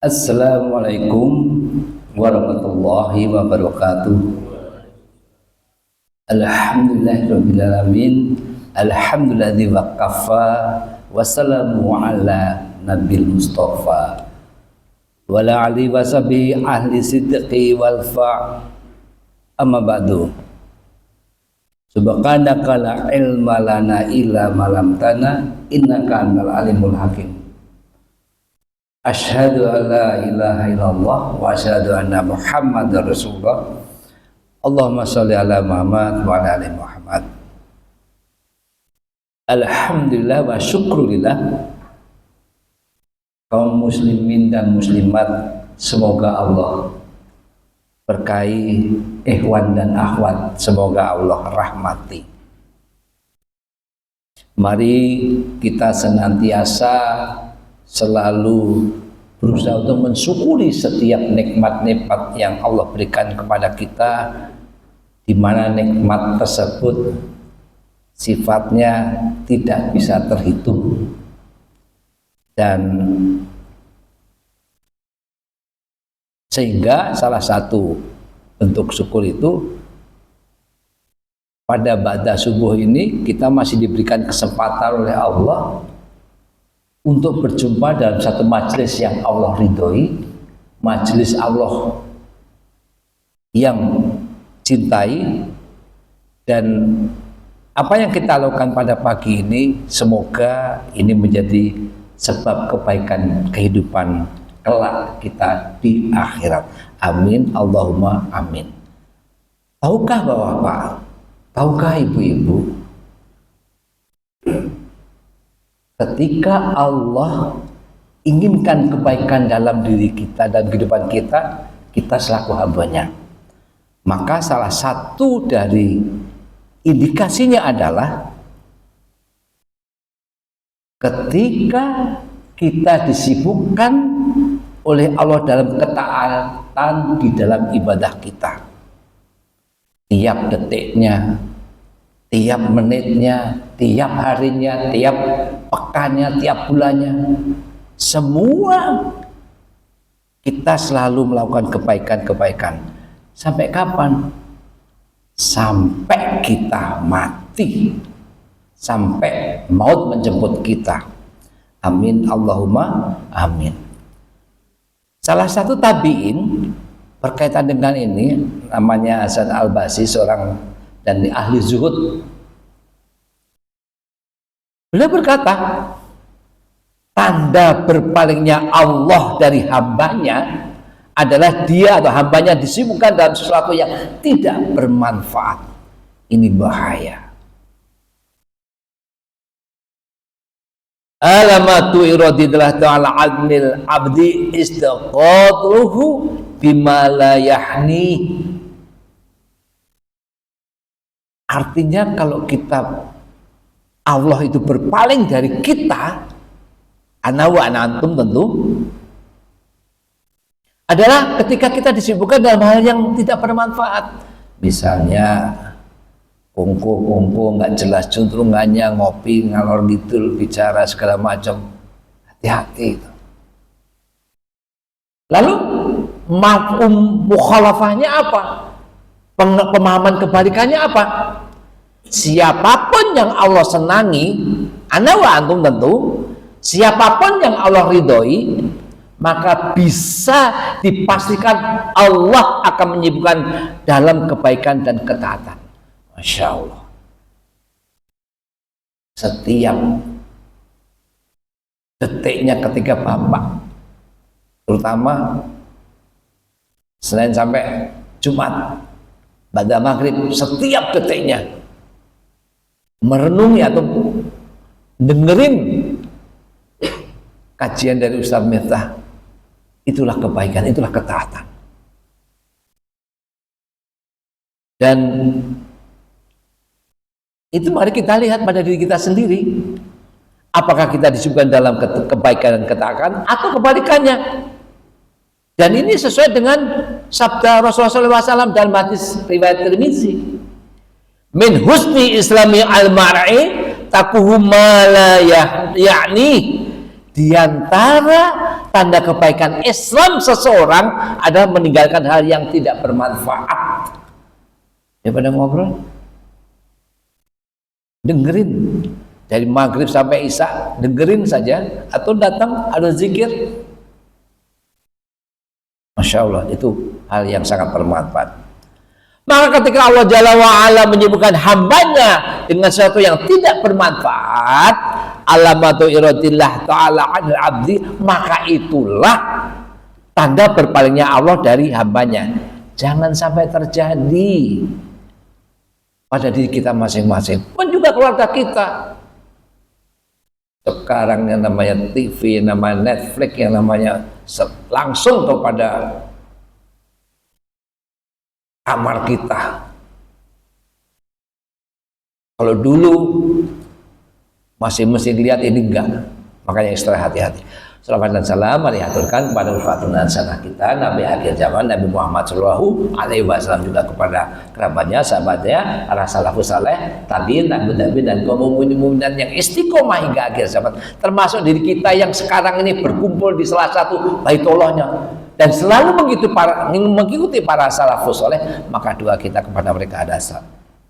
Assalamualaikum warahmatullahi wabarakatuh. Alhamdulillahirrabbilalamin. Alhamdulilladzi waqafa. Wassalamu ala nabil mustafa wala ali wasabi ahli sidqi wal fa'. Amma ba'du. Subhanaka la ilma lana illa ma 'allamtana innaka antal alimul hakim. Asyhadu an la ilaha illallah wa asyhadu anna Muhammadar Rasulullah. Allahumma sholli ala Muhammad wa ala ali Muhammad. Alhamdulillah wa syukurillah, kaum muslimin dan muslimat, semoga Allah berkahi ikhwan dan akhwat, semoga Allah rahmati. Mari kita senantiasa selalu berusaha untuk mensyukuri setiap nikmat-nikmat yang Allah berikan kepada kita, di mana nikmat tersebut sifatnya tidak bisa terhitung, dan sehingga salah satu bentuk syukur itu pada ba'da subuh ini kita masih diberikan kesempatan oleh Allah untuk berjumpa dalam satu majelis yang Allah ridhoi, majelis Allah yang cintai. Dan apa yang kita lakukan pada pagi ini, semoga ini menjadi sebab kebaikan kehidupan kelak kita di akhirat. Amin, Allahumma amin. Tahukah Bapak-bapak, tahukah Ibu-ibu, ketika Allah inginkan kebaikan dalam diri kita dan kehidupan kita, kita selaku hambanya, maka salah satu dari indikasinya adalah ketika kita disibukkan oleh Allah dalam ketaatan di dalam ibadah kita. Tiap detiknya, tiap menitnya, tiap harinya, tiap pekannya, tiap bulannya, semua kita selalu melakukan kebaikan-kebaikan. Sampai kapan? Sampai kita mati, sampai maut menjemput kita. Amin, Allahumma amin. Salah satu tabi'in berkaitan dengan ini, namanya Hasan Al-Basri, seorang dan ahli zuhud. Beliau berkata, tanda berpalingnya Allah dari hambanya adalah dia atau hambanya disibukkan dalam sesuatu yang tidak bermanfaat. Ini bahaya. Alamatu iradillah ta'ala adnil abdi istiqadruhu bima la yahni. Artinya kalau kita, Allah itu berpaling dari kita, ana wa antum tentu, adalah ketika kita disibukkan dalam hal yang tidak bermanfaat. Misalnya kungku nggak jelas cuntrungannya, ngopi ngalor ngidul, bicara segala macam. Hati-hati itu. Lalu mafhum mukhalafahnya apa? Pemahaman kebalikannya apa? Siapapun yang Allah senangi, ana wa antum tentu, siapapun yang Allah ridhoi, maka bisa dipastikan Allah akan menyibukkan dalam kebaikan dan ketaatan. Masya Allah. Setiap detiknya ketika Bapak, terutama Senin sampai Jumat, pada maghrib, setiap detiknya merenungi atau dengerin kajian dari Ustaz Miftah, itulah kebaikan, itulah ketaatan. Dan Itu mari kita lihat pada diri kita sendiri. Apakah kita disibukkan dalam kebaikan dan ketaatan atau kebalikannya? Dan ini sesuai dengan sabda Rasulullah SAW dalam hadis riwayat Tirmizi. Min husni islami al-mar'i takuhu ma la ya'ni. Di antara tanda kebaikan Islam seseorang adalah meninggalkan hal yang tidak bermanfaat. Daripada ngobrol, dengerin dari maghrib sampai isya, dengerin saja, atau datang ada zikir. Masya Allah, itu hal yang sangat bermanfaat. Maka ketika Allah Jalla wa'ala menyibukkan hambanya dengan sesuatu yang tidak bermanfaat, alamatu iradillah ta'ala anil abdi, maka itulah tanda berpalingnya Allah dari hambanya. Jangan sampai terjadi pada diri kita masing-masing, pun juga keluarga kita. Sekarang yang namanya TV, yang namanya Netflix, yang namanya langsung kepada kamar kita. Kalau dulu masih mesti lihat, ini enggak. Makanya istirahat hati-hati. Selamat dan salam mari aturkan kepada wafatun sanah kita Nabi akhir zaman Nabi Muhammad Shallallahu Alaihi Wasallam, juga kepada kerabatnya, sahabatnya, para salafus saleh, tabiin, tabi'in, dan kaum mukminin yang istiqomah hingga akhir zaman, termasuk diri kita yang sekarang ini berkumpul di salah satu baitullahnya dan selalu mengikuti para salafus saleh. Maka doa kita kepada mereka ada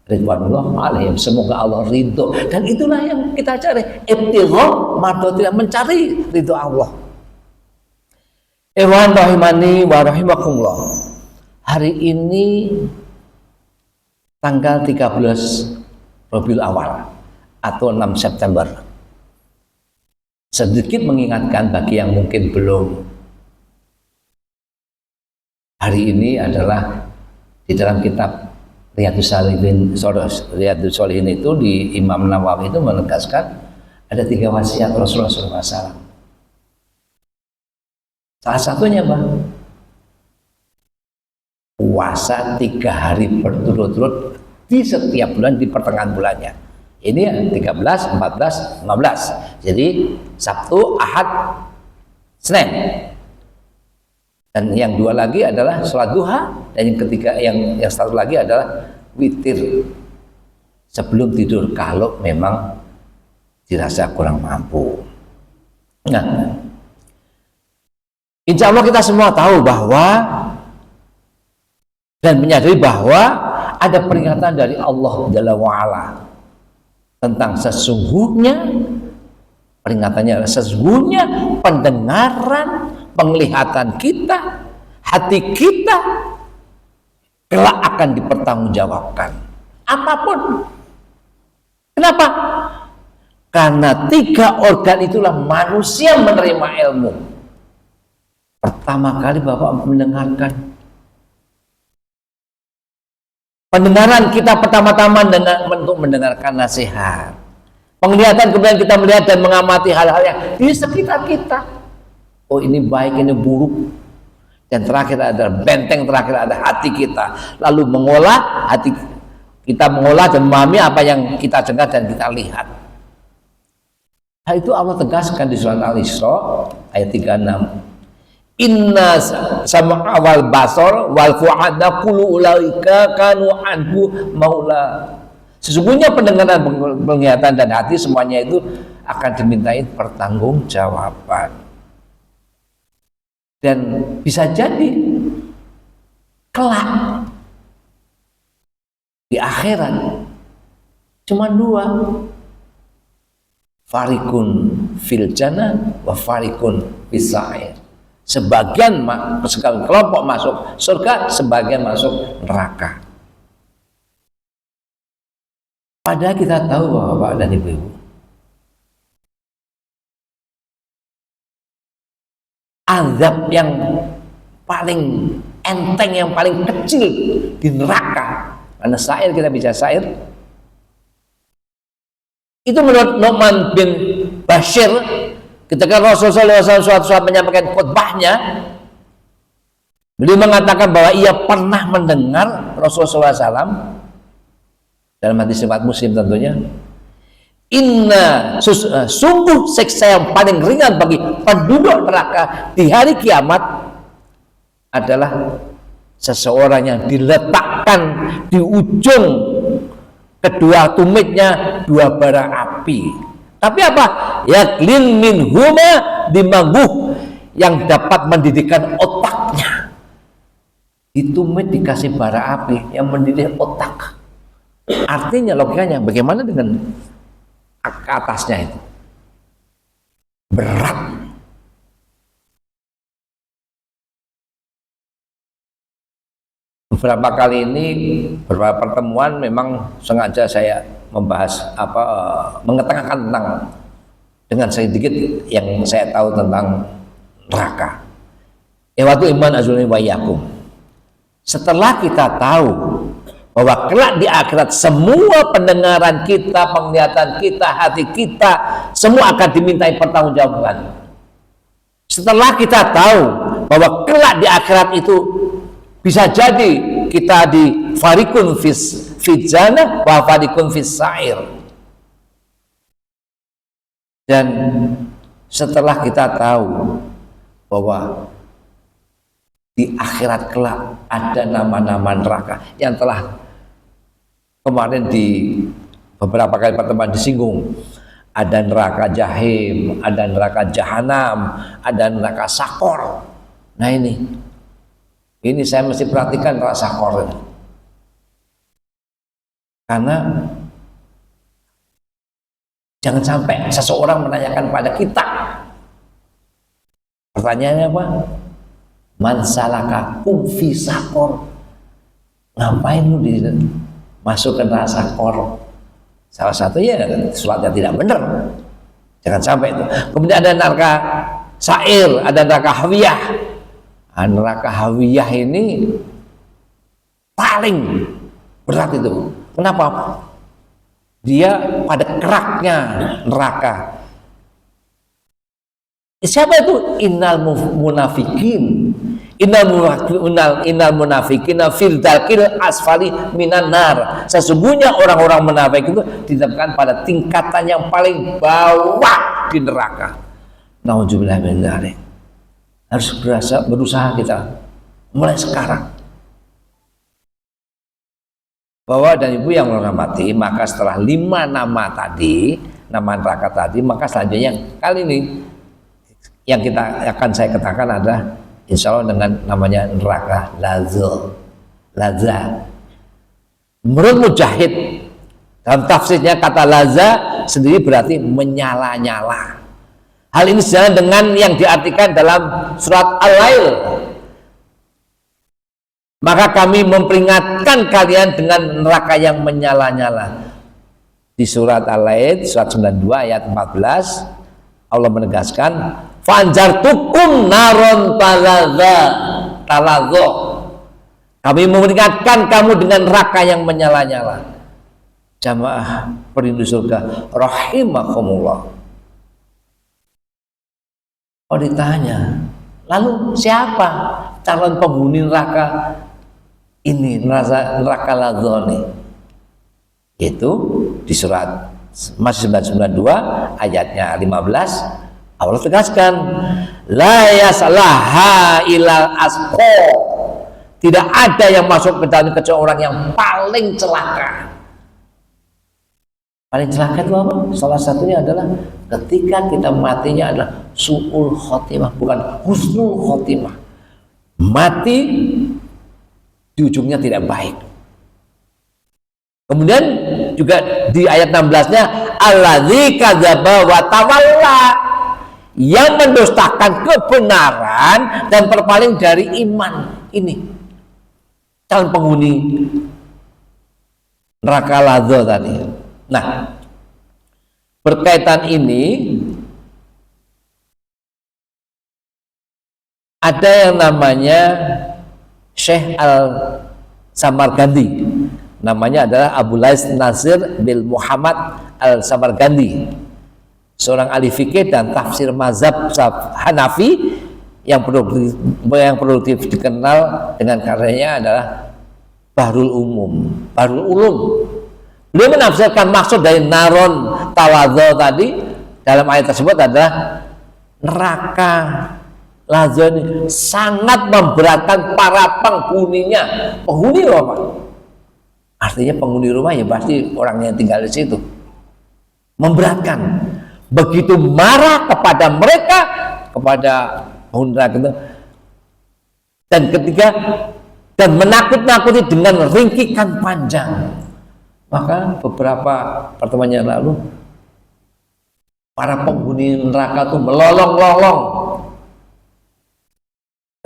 ridwanullah alaihim, semoga Allah ridho, dan itulah yang kita cari, ibtigha mardhatillah, mencari ridho Allah. Ikhwan rahimani wa rahimakumullah. Hari ini tanggal 13 Rabiul Awal atau 6 September. Sedikit mengingatkan bagi yang mungkin belum, hari ini adalah di dalam kitab Riyadhus Shalihin itu, di Imam Nawawi itu menegaskan ada 3 wasiat Rasulullah SAW. Salah satunya Bang, puasa 3 hari berturut-turut di setiap bulan di pertengahan bulannya. Ini 13, 14, 15. Jadi Sabtu, Ahad, Senin. Dan yang 2 lagi adalah sholat duha, dan yang ketiga, yang satu lagi adalah witir sebelum tidur kalau memang dirasa kurang mampu. Nah, insya Allah kita semua tahu bahwa dan menyadari bahwa ada peringatan dari Allah Jalla wa'ala tentang sesungguhnya, peringatannya adalah sesungguhnya pendengaran, penglihatan kita, hati kita kelak akan dipertanggungjawabkan apapun. Kenapa? Karena 3 organ itulah manusia menerima ilmu. Pertama kali Bapak mendengarkan, pendengaran kita pertama-tama untuk mendengarkan nasihat. Penglihatan kemudian kita melihat dan mengamati hal-hal yang di sekitar kita. Oh, ini baik, ini buruk. Dan terakhir adalah benteng terakhir ada hati kita. Lalu mengolah hati kita, mengolah dan memahami apa yang kita dengar dan kita lihat. Hal itu Allah tegaskan di surat Al-Isra ayat 36. Inna sama awal basar wal fu'ada kullu ulaika kanu anhu maula. Sesungguhnya pendengaran, penglihatan dan hati semuanya itu akan dimintai pertanggungjawaban. Dan bisa jadi kelak di akhirat cuma 2, farikun fil jannah wa farikun fis sa'ir. Sebagian kelompok masuk surga, sebagian masuk neraka. Padahal kita tahu Bapak dan Ibu, azab yang paling enteng, yang paling kecil di neraka, karena sa'ir, kita bicara sa'ir, itu menurut Nu'man bin Bashir, ketika Rasulullah SAW suatu saat menyampaikan khutbahnya, beliau mengatakan bahwa ia pernah mendengar Rasulullah SAW dalam hadis riwayat Muslim tentunya, sungguh siksa yang paling ringan bagi penduduk neraka di hari kiamat adalah seseorang yang diletakkan di ujung kedua tumitnya dua bara api. Tapi apa? Yaklin min huma, dimangguh yang dapat mendidihkan otaknya. Di tumit dikasih bara api yang mendidih otak. Artinya logikanya bagaimana dengan ke atasnya itu? Berat. Beberapa kali ini, beberapa pertemuan memang sengaja saya membahas mengetengahkan tentang dengan sedikit yang saya tahu tentang neraka. Waktu iman azulni wa yakum. Setelah kita tahu bahwa kelak di akhirat semua pendengaran kita, penglihatan kita, hati kita semua akan dimintai pertanggungjawaban. Setelah kita tahu bahwa kelak di akhirat itu bisa jadi kita di farikun fil jannah wa farikun fis sa'ir. Dan setelah kita tahu bahwa di akhirat kelak ada nama-nama neraka yang telah kemarin di beberapa kali pertemuan disinggung, ada neraka jahim, ada neraka jahanam, ada neraka sakor. Nah ini saya mesti perhatikan neraka sakor ini. Karena jangan sampai seseorang menanyakan pada kita, pertanyaannya apa? Man salaka kum fi sakor. Ngapain lu masuk ke neraka sakor? Salah satunya sesuatu yang tidak benar. Jangan sampai itu. Kemudian ada neraka sa'ir, ada neraka hawiyah. Neraka hawiyah ini paling berat itu. Kenapa? Dia pada keraknya neraka. Siapa itu? Innal munafikin. Innal munafikin fil dalkil asfali minan nar. Sesungguhnya orang-orang munafik itu ditempatkan pada tingkatan yang paling bawah di neraka. Nauzubillah min dzalik. Harus berusaha kita mulai sekarang. Bapak dan Ibu yang menghormati, maka setelah 5 nama tadi, nama neraka tadi, maka selanjutnya kali ini yang saya katakan adalah insya Allah dengan namanya neraka laza. Menurut Mujahid dalam tafsirnya kata laza sendiri berarti menyala-nyala. Hal ini sejalan dengan yang diartikan dalam surat Al-Lail. Maka kami memperingatkan kalian dengan neraka yang menyala-nyala. Di surat Al-Lail, surat 92 ayat 14, Allah menegaskan, "Fanjartukum naron talazzo." Kami memperingatkan kamu dengan neraka yang menyala-nyala. Jamaah perindu surga, rahimakumullah. Oh ditanya, lalu siapa calon penghuni neraka ini, neraka lazzo ini? Itu di surat masih 992 ayatnya 15 Allah tegaskan, la yaslaha ilal asqa. Tidak ada yang masuk ke dalam kecuali orang yang paling celaka. Paling celaka itu apa? Salah satunya adalah ketika kita matinya adalah su'ul khotimah, bukan husnul khotimah. Mati di ujungnya tidak baik. Kemudian juga di ayat 16-nya alladzi kadzaba wa tawalla, yang mendustakan kebenaran dan berpaling dari iman. Ini calon penghuni neraka lazzo tadi. Nah, berkaitan ini ada yang namanya Syekh Al-Samarqandi, namanya adalah Abu Lais Nazir bin Muhammad Al-Samarqandi, seorang ahli fikih dan tafsir mazhab Hanafi yang produktif dikenal dengan karyanya adalah Bahrul Ulum. Beliau menafsirkan maksud dari naron tawadho tadi dalam ayat tersebut adalah neraka lazo ini sangat memberatkan para penghuninya. Penghuni rumah, artinya penghuni rumah ya pasti orang yang tinggal di situ. Memberatkan, begitu marah kepada mereka, kepada penghuni neraka itu. Dan ketiga, dan menakut-nakuti dengan ringkikan panjang. Maka beberapa pertemuan yang lalu para penghuni neraka itu melolong-lolong.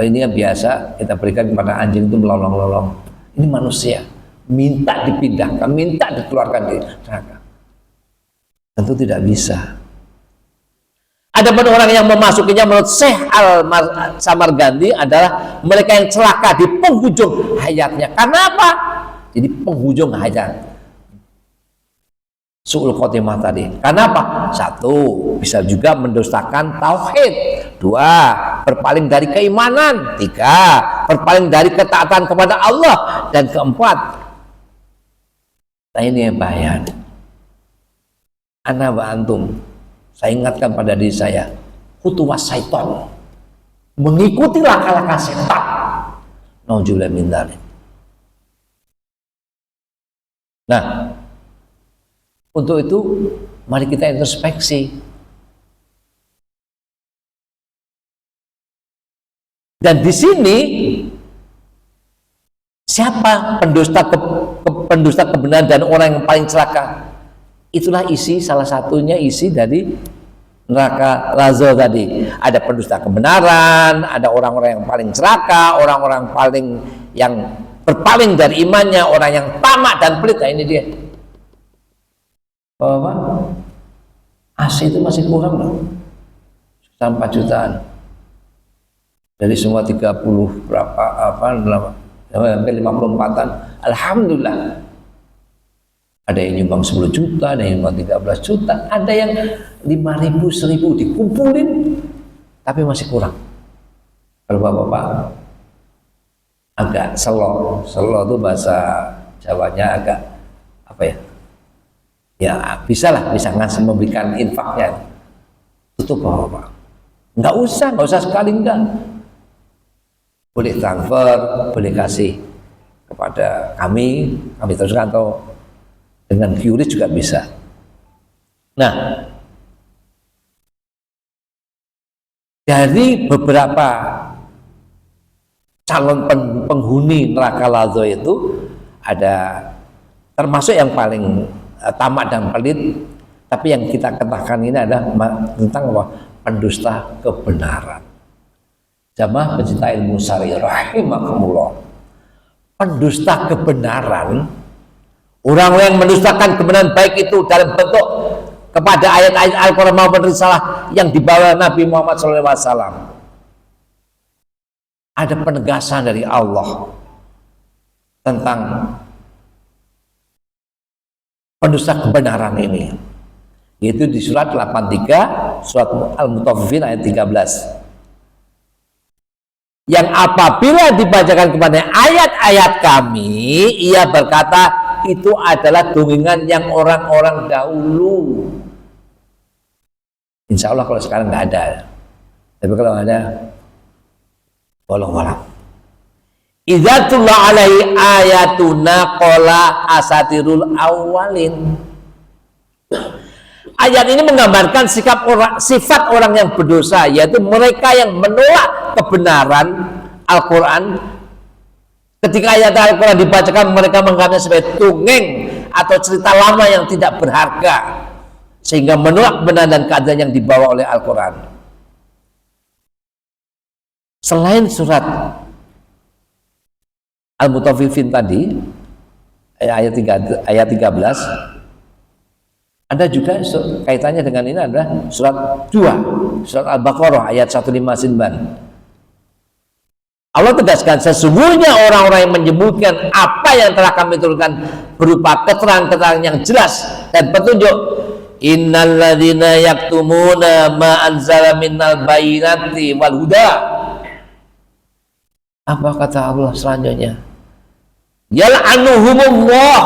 Ini yang biasa kita berikan kepada anjing itu melolong-lolong. Ini manusia minta dipindahkan, minta dikeluarkan dari neraka. Tentu tidak bisa. Ada pun orang yang memasukinya menurut Syekh Al-Samarkandi adalah mereka yang celaka di penghujung hayatnya. Karena apa? Jadi penghujung hayat su'ul khotimah tadi. Karena apa? Satu, bisa juga mendustakan tauhid. Dua, berpaling dari keimanan. Tiga, berpaling dari ketaatan kepada Allah. Dan keempat, nah ini yang bahaya. Ana wa antum, saya ingatkan pada diri saya, khutuwah syaitan, mengikuti langkah-langkah setan. Nauzubillah min dzalik. Nah, untuk itu mari kita introspeksi. Dan di sini siapa pendusta kebenaran dan orang yang paling celaka? Itulah isi, salah satunya isi dari neraka lazo tadi. Ada pendusta kebenaran, ada orang-orang yang paling celaka, orang-orang paling yang berpaling dari imannya, orang yang tamak dan pelit. Nah, ini dia. Bahwa AC itu masih kurang loh, 4 jutaan dari semua 30 berapa hampir 54an. Alhamdulillah, ada yang nyumbang 10 juta, ada yang nyumbang 13 juta, ada yang 5.000, 1.000 dikumpulin, tapi masih kurang. Kalau bapak-bapak agak selo itu bahasa Jawanya agak apa ya? Ya bisa ngasih memberikan infaknya. Tutup bapak-bapak. Nggak usah sekali enggak. Boleh transfer, boleh kasih kepada kami teruskan atau dengan QRIS juga bisa. Nah, dari beberapa calon penghuni neraka lazo itu ada termasuk yang paling tamak dan pelit, tapi yang kita katakan ini adalah tentang apa? Pendusta kebenaran. Jamaah pencinta ilmu syar'i rahimakumullah. Pendusta kebenaran, orang yang mendustakan kebenaran baik itu dalam bentuk kepada ayat-ayat Al-Quran maupun risalah yang dibawa Nabi Muhammad SAW. Ada penegasan dari Allah tentang pendusta kebenaran ini, yaitu di surat 83, surat Al-Mutaffifin ayat 13. Yang apabila dibacakan kepadanya ayat-ayat kami, ia berkata, itu adalah dongeng yang orang-orang dahulu. Insya Allah kalau sekarang nggak ada, tapi kalau ada, walau. Idza tulla alaihi ayatuna qala asatirul awalin. Ayat ini menggambarkan sifat orang yang berdosa, yaitu mereka yang menolak kebenaran Al-Quran. Ketika ayat Al-Quran dibacakan, mereka menganggapnya sebagai dongeng atau cerita lama yang tidak berharga, sehingga menolak kebenaran dan keadaan yang dibawa oleh Al-Quran. Selain surat Al-Mutaffifin tadi ayat 13, ada juga kaitannya dengan ini adalah surat 2, surat Al-Baqarah ayat 159. Allah tegaskan, sesungguhnya orang-orang yang menyebutkan apa yang telah kami turunkan berupa keterangan-keterangan yang jelas dan petunjuk. Innalladzina yaktumuna ma anzala minnal bayyinati wal huda. Apa kata Allah selanjutnya? Yal'anuhumullah,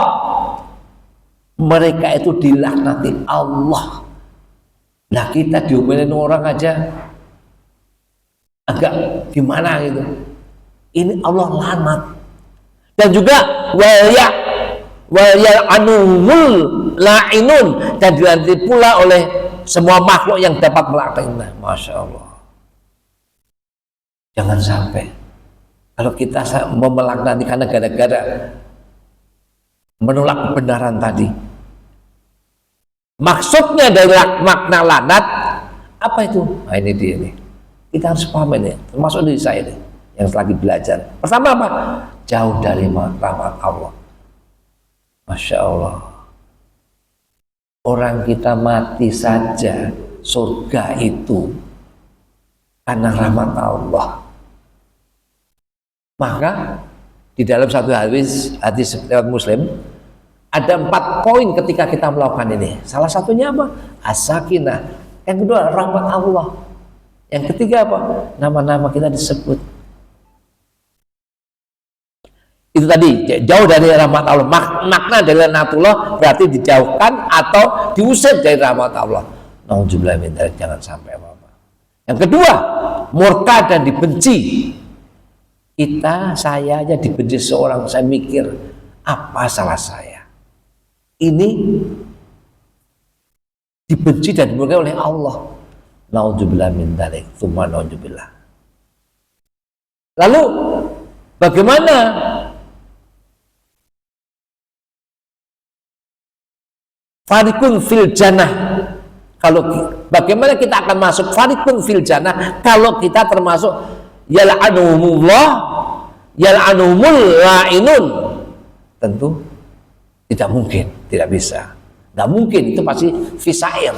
mereka itu dilaknati Allah. Nah kita diomelin orang aja agak gimana gitu. Ini Allah laknat. Dan juga anuhul la'inun, dan dilanti pula oleh semua makhluk yang dapat melaknat. Masya Allah. Jangan sampai kalau kita mau melaknati karena gara-gara menolak kebenaran tadi. Maksudnya dari makna laknat apa itu? Nah ini dia nih. Kita harus paham ini, termasuk diri saya ini yang lagi belajar. Pertama apa? Jauh dari rahmat Allah. Masya Allah. Orang kita mati saja surga itu karena rahmat Allah. Maka di dalam satu hadis riwayat Muslim ada 4 poin ketika kita melakukan ini. Salah satunya apa? As-sakinah. Yang kedua rahmat Allah. Yang ketiga apa? Nama-nama kita disebut. Itu tadi jauh dari rahmat Allah. Makna dari laknatullah berarti dijauhkan atau diusir dari rahmat Allah. Nauzubillah min dzalik, jangan sampai apa-apa. Yang kedua, murka dan dibenci. Saya aja dibenci seorang, saya mikir apa salah saya? Ini dibenci dan dimurkai oleh Allah. Nauzubillah min dzalik, tsumma nauzubillah. Lalu bagaimana farikun fil jannah? Kalau bagaimana kita akan masuk farikun fil jannah kalau kita termasuk yal'anumul la'inun? Tentu tidak mungkin, tidak bisa, nggak mungkin. Itu pasti fisair,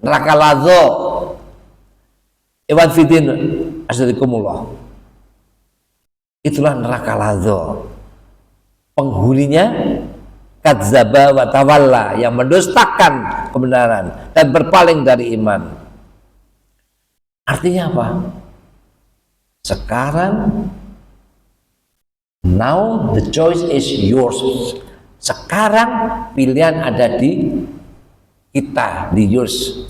neraka lazo. Iwan fidin asadikumullah, itulah neraka lazo. Penghuninya kadzdzaba wa tawalla, yang mendustakan kebenaran dan berpaling dari iman. Artinya apa? Sekarang, now the choice is yours. Sekarang pilihan ada di kita, di yours,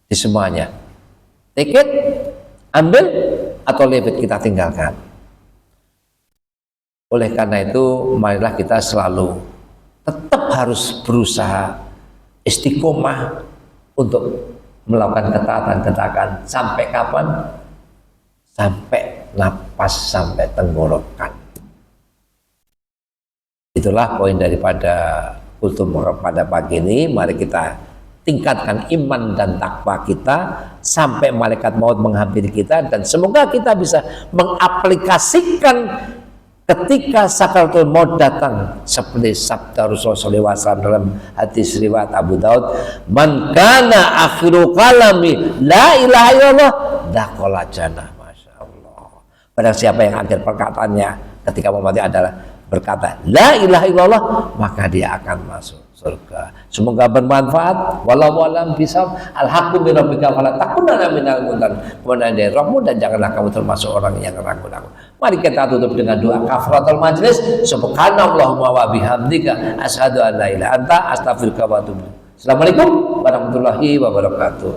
di semuanya. Take it, ambil, atau leave it, kita tinggalkan. Oleh karena itu, marilah kita selalu tetap harus berusaha istiqomah untuk melakukan ketaatan-ketaatan. Sampai kapan? Sampai napas, sampai tenggorokan. Itulah poin daripada kultum pada pagi ini. Mari kita tingkatkan iman dan takwa kita sampai malaikat maut menghampiri kita, dan semoga kita bisa mengaplikasikan ketika sakaratul maut datang, seperti sabda Rasulullah SAW dalam hadis riwayat Abu Daud, man kana akhiru kalami la ilaha illallah dakhala jannah. Masya Allah. Barang siapa yang akhir perkataannya ketika mau mati adalah berkata la ilaha illallah, maka dia akan masuk surga. Semoga bermanfaat. Wallahu a'lam bishawab. Al-haqqu min rabbika fala takunanna minal mumtarin. Kemudian dari Rabbmu, dan janganlah kamu termasuk orang yang ragu-ragu. Mari kita tutup dengan doa kafaratul majlis. Subhanallahumma wa bihamdika asyhadu an la ilaha anta astaghfiruka wa atubu ilaik. Assalamualaikum warahmatullahi wabarakatuh.